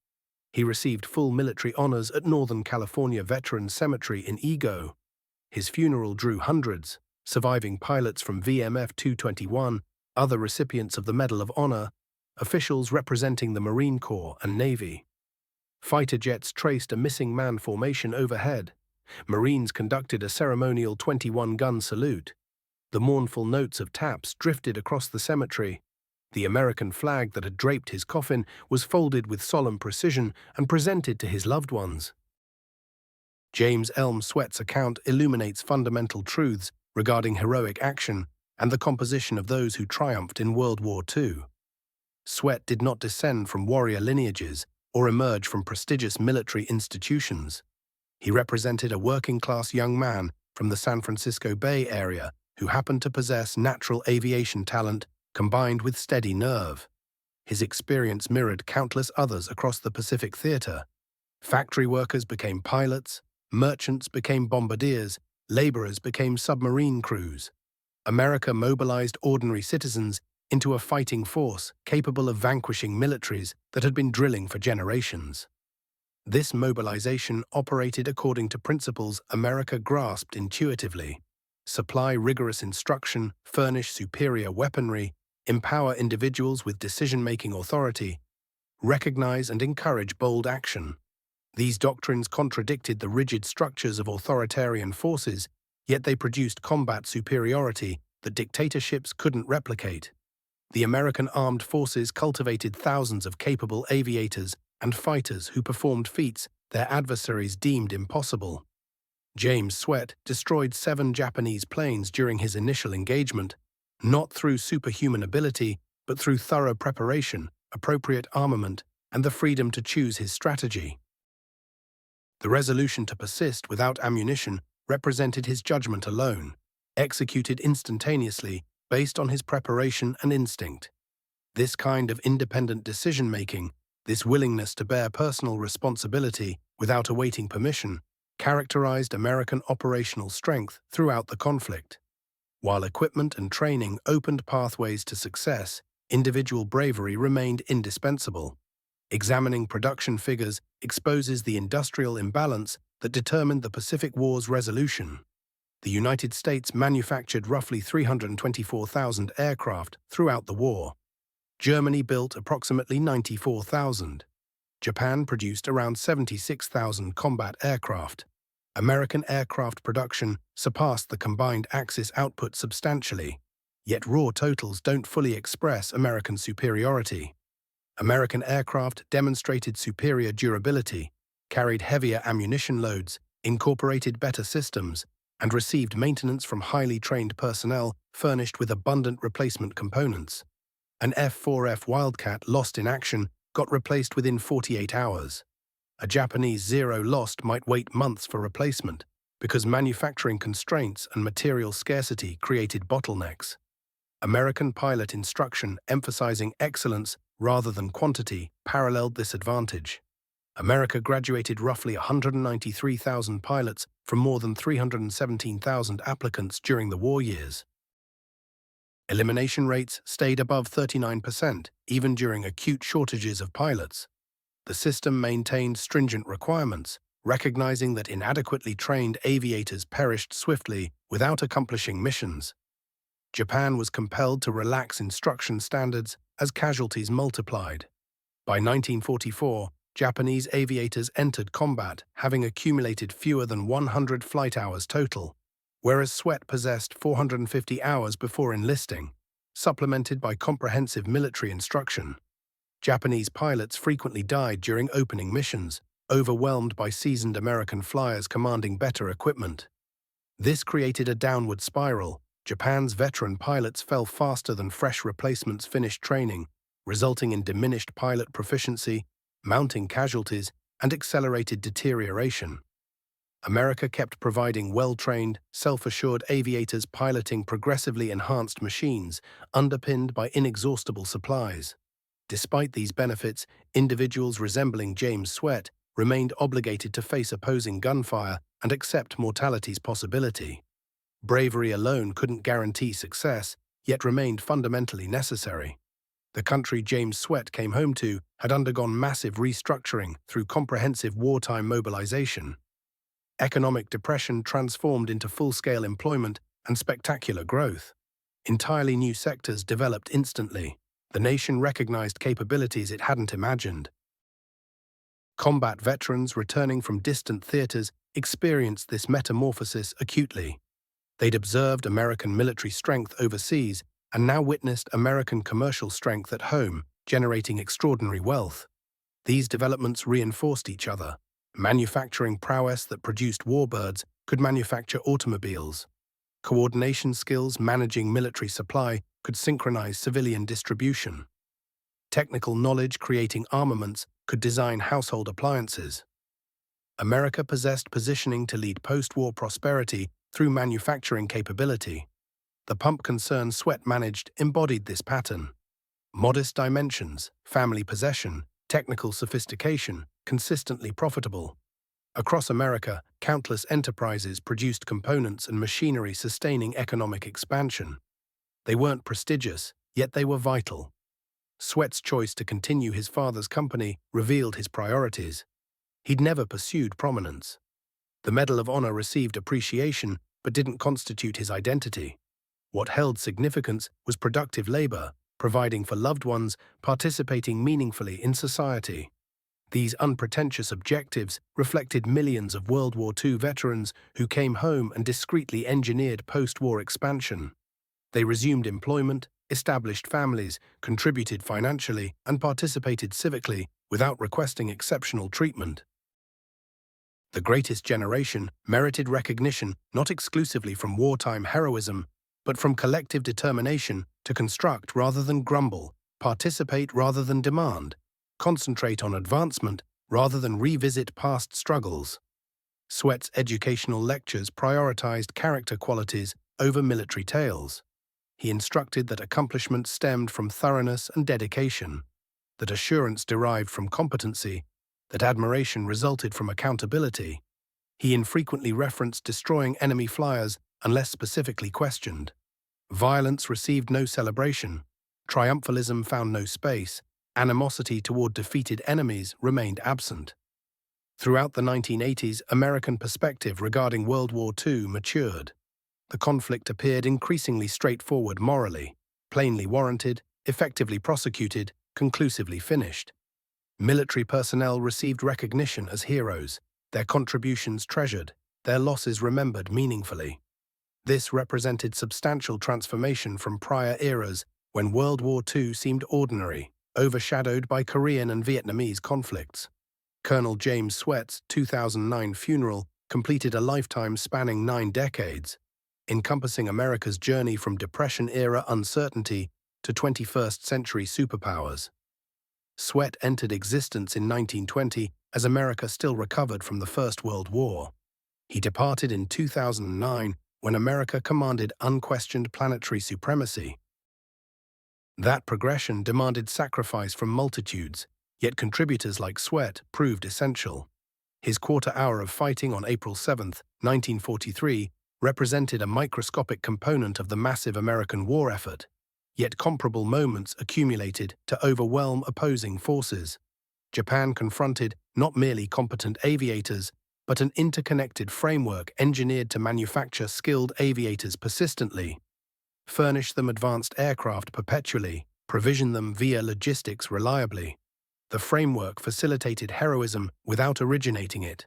He received full military honors at Northern California Veterans Cemetery in Ego. His funeral drew hundreds, surviving pilots from VMF 221, other recipients of the Medal of Honor, officials representing the Marine Corps and Navy. Fighter jets traced a missing man formation overhead. Marines conducted a ceremonial 21-gun salute. The mournful notes of taps drifted across the cemetery. The American flag that had draped his coffin was folded with solemn precision and presented to his loved ones. James Elm Sweat's account illuminates fundamental truths regarding heroic action and the composition of those who triumphed in World War II. Sweat did not descend from warrior lineages or emerge from prestigious military institutions. He represented a working-class young man from the San Francisco Bay Area who happened to possess natural aviation talent combined with steady nerve. His experience mirrored countless others across the Pacific Theater. Factory workers became pilots, merchants became bombardiers, laborers became submarine crews. America mobilized ordinary citizens into a fighting force capable of vanquishing militaries that had been drilling for generations. This mobilization operated according to principles America grasped intuitively: supply rigorous instruction, furnish superior weaponry, empower individuals with decision-making authority, recognize and encourage bold action. These doctrines contradicted the rigid structures of authoritarian forces, yet they produced combat superiority that dictatorships couldn't replicate. The American armed forces cultivated thousands of capable aviators and fighters who performed feats their adversaries deemed impossible. James Sweat destroyed 7 Japanese planes during his initial engagement, not through superhuman ability, but through thorough preparation, appropriate armament, and the freedom to choose his strategy. The resolution to persist without ammunition represented his judgment alone, executed instantaneously based on his preparation and instinct. This kind of independent decision-making, this willingness to bear personal responsibility without awaiting permission, characterized American operational strength throughout the conflict. While equipment and training opened pathways to success, individual bravery remained indispensable. Examining production figures exposes the industrial imbalance that determined the Pacific War's resolution. The United States manufactured roughly 324,000 aircraft throughout the war. Germany built approximately 94,000. Japan produced around 76,000 combat aircraft. American aircraft production surpassed the combined Axis output substantially, yet raw totals don't fully express American superiority. American aircraft demonstrated superior durability, carried heavier ammunition loads, incorporated better systems, and received maintenance from highly trained personnel furnished with abundant replacement components. An F-4F Wildcat lost in action got replaced within 48 hours. A Japanese Zero lost might wait months for replacement because manufacturing constraints and material scarcity created bottlenecks. American pilot instruction emphasizing excellence rather than quantity paralleled this advantage. America graduated roughly 193,000 pilots from more than 317,000 applicants during the war years. Elimination rates stayed above 39%, even during acute shortages of pilots. The system maintained stringent requirements, recognizing that inadequately trained aviators perished swiftly without accomplishing missions. Japan was compelled to relax instruction standards as casualties multiplied. By 1944, Japanese aviators entered combat having accumulated fewer than 100 flight hours total, whereas Sweat possessed 450 hours before enlisting, supplemented by comprehensive military instruction. Japanese pilots frequently died during opening missions, overwhelmed by seasoned American flyers commanding better equipment. This created a downward spiral. Japan's veteran pilots fell faster than fresh replacements finished training, resulting in diminished pilot proficiency, mounting casualties, and accelerated deterioration. America kept providing well-trained, self-assured aviators piloting progressively enhanced machines, underpinned by inexhaustible supplies. Despite these benefits, individuals resembling James Sweat remained obligated to face opposing gunfire and accept mortality's possibility. Bravery alone couldn't guarantee success, yet remained fundamentally necessary. The country James Sweat came home to had undergone massive restructuring through comprehensive wartime mobilization. Economic depression transformed into full-scale employment and spectacular growth. Entirely new sectors developed instantly. The nation recognized capabilities it hadn't imagined. Combat veterans returning from distant theaters experienced this metamorphosis acutely. They'd observed American military strength overseas and now witnessed American commercial strength at home, generating extraordinary wealth. These developments reinforced each other. Manufacturing prowess that produced warbirds could manufacture automobiles. Coordination skills managing military supply could synchronize civilian distribution. Technical knowledge creating armaments could design household appliances. America possessed positioning to lead post-war prosperity through manufacturing capability. The pump concern Sweat managed embodied this pattern. Modest dimensions, family possession, technical sophistication, consistently profitable. Across America, countless enterprises produced components and machinery sustaining economic expansion. They weren't prestigious, yet they were vital. Sweat's choice to continue his father's company revealed his priorities. He'd never pursued prominence. The Medal of Honor received appreciation, but didn't constitute his identity. What held significance was productive labor, providing for loved ones, participating meaningfully in society. These unpretentious objectives reflected millions of World War II veterans who came home and discreetly engineered post-war expansion. They resumed employment, established families, contributed financially, and participated civically without requesting exceptional treatment. The greatest generation merited recognition not exclusively from wartime heroism, but from collective determination to construct rather than grumble, participate rather than demand, concentrate on advancement rather than revisit past struggles. Sweat's educational lectures prioritized character qualities over military tales. He instructed that accomplishment stemmed from thoroughness and dedication, that assurance derived from competency, that admiration resulted from accountability. He infrequently referenced destroying enemy flyers unless specifically questioned. Violence received no celebration. Triumphalism found no space. Animosity toward defeated enemies remained absent. Throughout the 1980s, American perspective regarding World War II matured. The conflict appeared increasingly straightforward morally, plainly warranted, effectively prosecuted, conclusively finished. Military personnel received recognition as heroes, their contributions treasured, their losses remembered meaningfully. This represented substantial transformation from prior eras when World War II seemed ordinary, overshadowed by Korean and Vietnamese conflicts. Colonel James Sweat's 2009 funeral completed a lifetime spanning 9 decades, encompassing America's journey from Depression-era uncertainty to 21st-century superpowers. Sweat entered existence in 1920 as America still recovered from the First World War. He departed in 2009 when America commanded unquestioned planetary supremacy. That progression demanded sacrifice from multitudes, yet contributors like Sweat proved essential. His quarter hour of fighting on April 7, 1943, represented a microscopic component of the massive American war effort, yet comparable moments accumulated to overwhelm opposing forces. Japan confronted not merely competent aviators, but an interconnected framework engineered to manufacture skilled aviators persistently, furnish them advanced aircraft perpetually, provision them via logistics reliably. The framework facilitated heroism without originating it.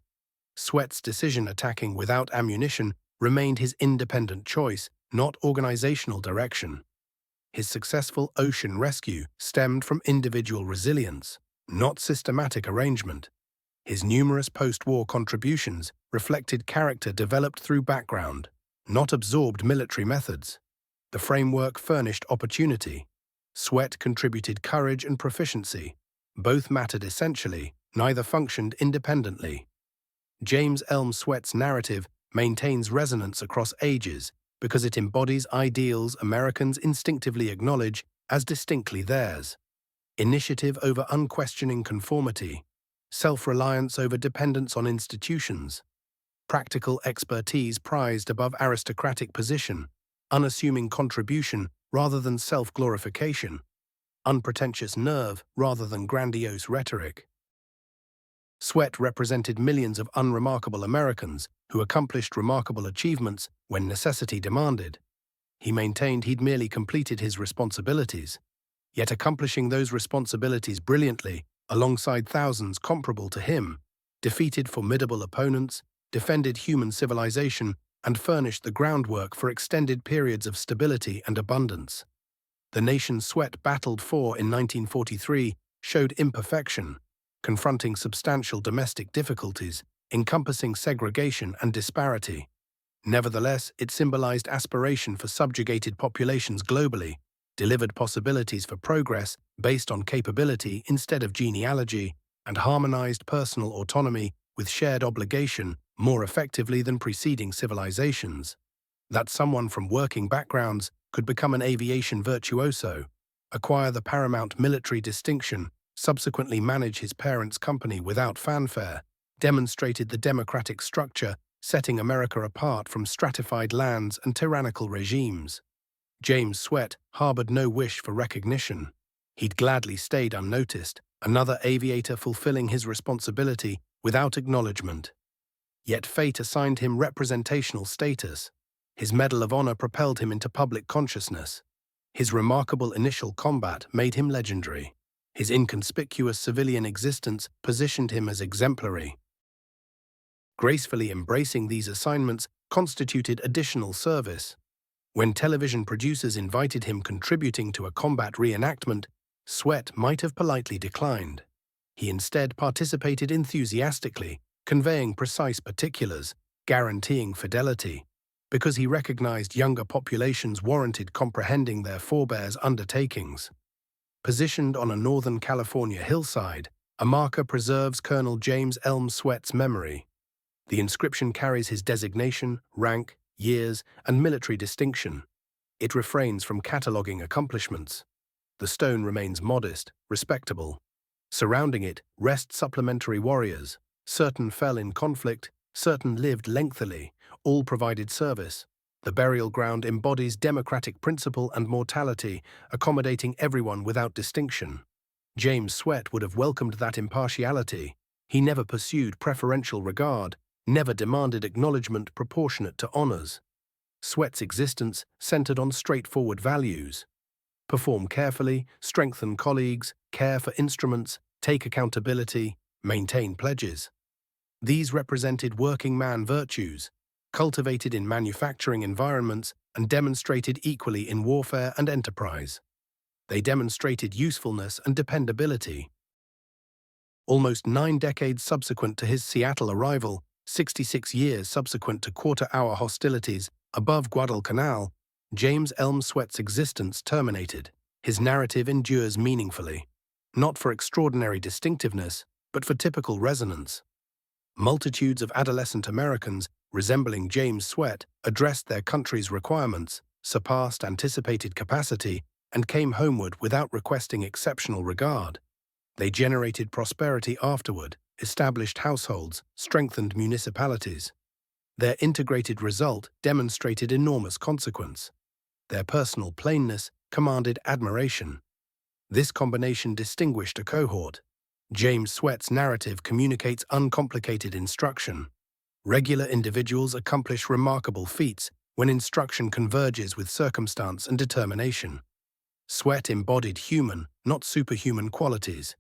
Sweat's decision attacking without ammunition remained his independent choice, not organizational direction. His successful ocean rescue stemmed from individual resilience, not systematic arrangement. His numerous post-war contributions reflected character developed through background, not absorbed military methods. The framework furnished opportunity. Sweat contributed courage and proficiency. Both mattered essentially, neither functioned independently. James Elm Sweat's narrative maintains resonance across ages because it embodies ideals Americans instinctively acknowledge as distinctly theirs. Initiative over unquestioning conformity, self-reliance over dependence on institutions, practical expertise prized above aristocratic position, unassuming contribution rather than self-glorification, unpretentious nerve rather than grandiose rhetoric. Sweat represented millions of unremarkable Americans who accomplished remarkable achievements when necessity demanded. He maintained he'd merely completed his responsibilities, yet accomplishing those responsibilities brilliantly alongside thousands comparable to him, defeated formidable opponents, defended human civilization, and furnished the groundwork for extended periods of stability and abundance. The nation Sweat battled for in 1943 showed imperfection, confronting substantial domestic difficulties, encompassing segregation and disparity. Nevertheless, it symbolized aspiration for subjugated populations globally, delivered possibilities for progress based on capability instead of genealogy, and harmonized personal autonomy with shared obligation more effectively than preceding civilizations. That someone from working backgrounds could become an aviation virtuoso, acquire the paramount military distinction, subsequently manage his parents' company without fanfare, demonstrated the democratic structure setting America apart from stratified lands and tyrannical regimes. James Sweat harbored no wish for recognition. He'd gladly stayed unnoticed, another aviator fulfilling his responsibility without acknowledgement. Yet fate assigned him representational status. His Medal of Honor propelled him into public consciousness. His remarkable initial combat made him legendary. His inconspicuous civilian existence positioned him as exemplary. Gracefully embracing these assignments constituted additional service. When television producers invited him contributing to a combat reenactment, Sweat might have politely declined. He instead participated enthusiastically, conveying precise particulars, guaranteeing fidelity, because he recognized younger populations warranted comprehending their forebears' undertakings. Positioned on a Northern California hillside, a marker preserves Colonel James Elm Sweat's memory. The inscription carries his designation, rank, years, and military distinction. It refrains from cataloging accomplishments. The stone remains modest, respectable. Surrounding it rest supplementary warriors. Certain fell in conflict, certain lived lengthily, all provided service. The burial ground embodies democratic principle and mortality, accommodating everyone without distinction. James Sweat would have welcomed that impartiality. He never pursued preferential regard, never demanded acknowledgement proportionate to honors. Sweat's existence centered on straightforward values. Perform carefully, strengthen colleagues, care for instruments, take accountability, maintain pledges. These represented working man virtues, cultivated in manufacturing environments and demonstrated equally in warfare and enterprise. They demonstrated usefulness and dependability. Almost 9 decades subsequent to his Seattle arrival, 66 years subsequent to quarter-hour hostilities above Guadalcanal, James Elm Sweat's existence terminated. His narrative endures meaningfully, not for extraordinary distinctiveness, but for typical resonance. Multitudes of adolescent Americans, resembling James Sweat, addressed their country's requirements, surpassed anticipated capacity, and came homeward without requesting exceptional regard. They generated prosperity afterward, established households, strengthened municipalities. Their integrated result demonstrated enormous consequence. Their personal plainness commanded admiration. This combination distinguished a cohort. James Sweat's narrative communicates uncomplicated instruction. Regular individuals accomplish remarkable feats when instruction converges with circumstance and determination. Sweat embodied human, not superhuman qualities.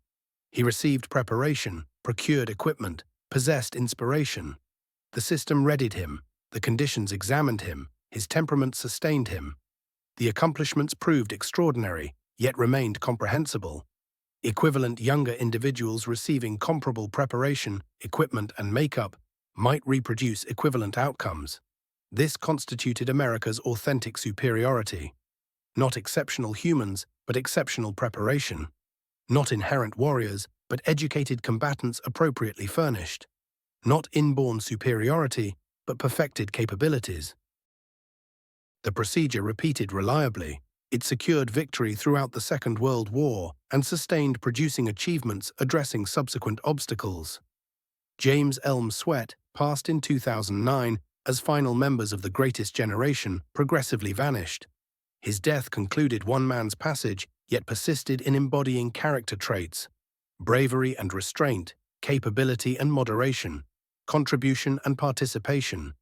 He received preparation, procured equipment, possessed inspiration. The system readied him, the conditions examined him, his temperament sustained him. The accomplishments proved extraordinary, yet remained comprehensible. Equivalent younger individuals receiving comparable preparation, equipment, and makeup might reproduce equivalent outcomes. This constituted America's authentic superiority. Not exceptional humans, but exceptional preparation. Not inherent warriors, but educated combatants appropriately furnished. not inborn superiority, but perfected capabilities. The procedure repeated reliably. It secured victory throughout the Second World War and sustained producing achievements addressing subsequent obstacles. James Elm Sweat passed in 2009 as final members of the Greatest Generation progressively vanished. His death concluded one man's passage, yet persisted in embodying character traits: bravery and restraint, capability and moderation, contribution and participation.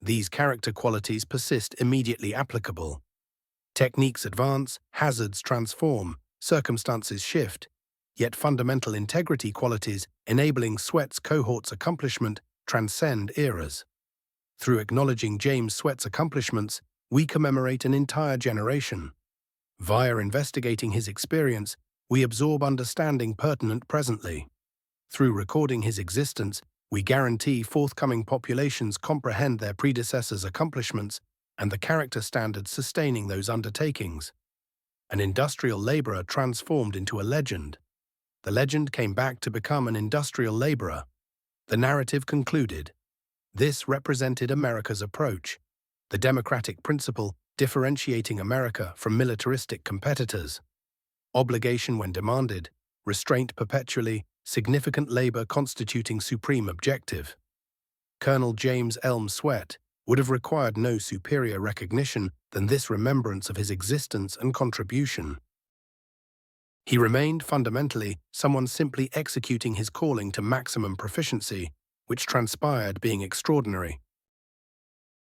These character qualities persist immediately applicable. Techniques advance, hazards transform, circumstances shift, yet fundamental integrity qualities enabling Sweat's cohort's accomplishment transcend eras. Through acknowledging James Sweat's accomplishments, we commemorate an entire generation. Via investigating his experience, we absorb understanding pertinent presently. Through recording his existence, we guarantee forthcoming populations comprehend their predecessors' accomplishments and the character standards sustaining those undertakings. An industrial laborer transformed into a legend. The legend came back to become an industrial laborer. The narrative concluded. This represented America's approach, the democratic principle differentiating America from militaristic competitors. Obligation when demanded, restraint perpetually, significant labor constituting supreme objective. Colonel James Elm Sweat would have required no superior recognition than this remembrance of his existence and contribution. He remained fundamentally someone simply executing his calling to maximum proficiency, which transpired being extraordinary.